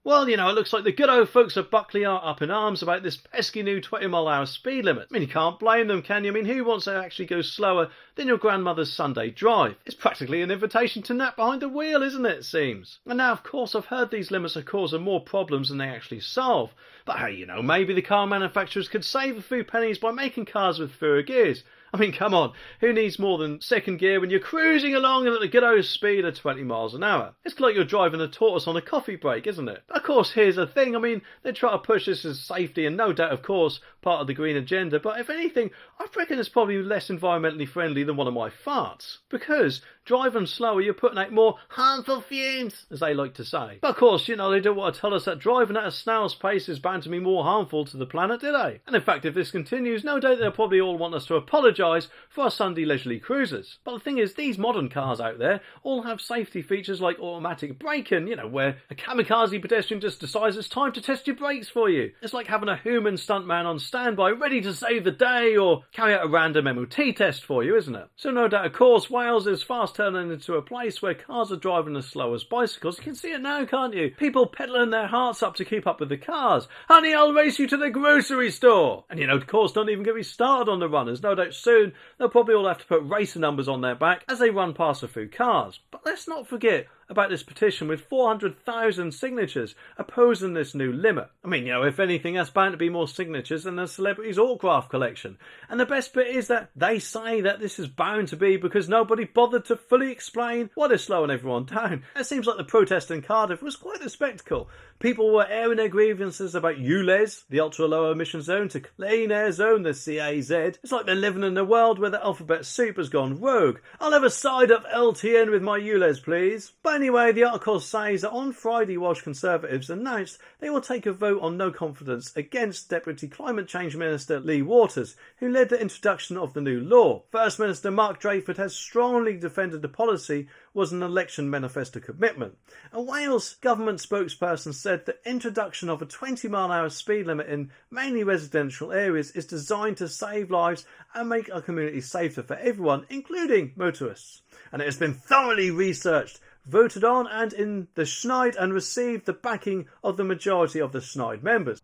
Well, it looks like the good old folks of Buckley are up in arms about this pesky new 20-mile-an-hour speed limit. I mean, you can't blame them, can you? I mean, who wants to actually go slower than your grandmother's Sunday drive? It's practically an invitation to nap behind the wheel, isn't it, it seems? And now, of course, I've heard these limits are causing more problems than they actually solve. But hey, maybe the car manufacturers could save a few pennies by making cars with fewer gears. I mean, come on, who needs more than second gear when you're cruising along at the good old speed of 20 miles an hour? It's like you're driving a tortoise on a coffee break, isn't it? Of course, here's the thing. I mean, they try to push this as safety and no doubt, of course, part of the green agenda. But if anything, I reckon it's probably less environmentally friendly than one of my farts. Because driving slower, you're putting out more harmful fumes, as they like to say. But of course, they don't want to tell us that driving at a snail's pace is bound to be more harmful to the planet, do they? And in fact, if this continues, no doubt they'll probably all want us to apologise for our Sunday leisurely cruisers. But the thing is, these modern cars out there all have safety features like automatic braking, where a kamikaze pedestrian just decides it's time to test your brakes for you. It's like having a human stuntman on standby ready to save the day or carry out a random MOT test for you, isn't it? So no doubt, of course, Wales is fast turning into a place where cars are driving as slow as bicycles. You can see it now, can't you? People pedalling their hearts up to keep up with the cars. Honey, I'll race you to the grocery store. And of course, don't even get me started on the runners. No doubt soon they'll probably all have to put racer numbers on their back as they run past a few cars. But let's not forget about this petition with 400,000 signatures opposing this new limit. I mean, if anything, that's bound to be more signatures than the celebrities' autograph collection. And the best bit is that they say that this is bound to be because nobody bothered to fully explain what is slowing everyone down. It seems like the protest in Cardiff was quite a spectacle. People were airing their grievances about ULEZ, the ultra low emission zone, to clean air zone, the CAZ. It's like they're living in a world where the alphabet soup has gone rogue. I'll have a side of LTN with my ULEZ, please. But anyway, the article says that on Friday, Welsh Conservatives announced they will take a vote on no confidence against Deputy Climate Change Minister Lee Waters, who led the introduction of the new law. First Minister Mark Drayford has strongly defended the policy was an election manifesto commitment. A Wales government spokesperson said the introduction of a 20-mile-an-hour speed limit in mainly residential areas is designed to save lives and make our community safer for everyone, including motorists. And it has been thoroughly researched, voted on and in the Schneid and received the backing of the majority of the Schneid members.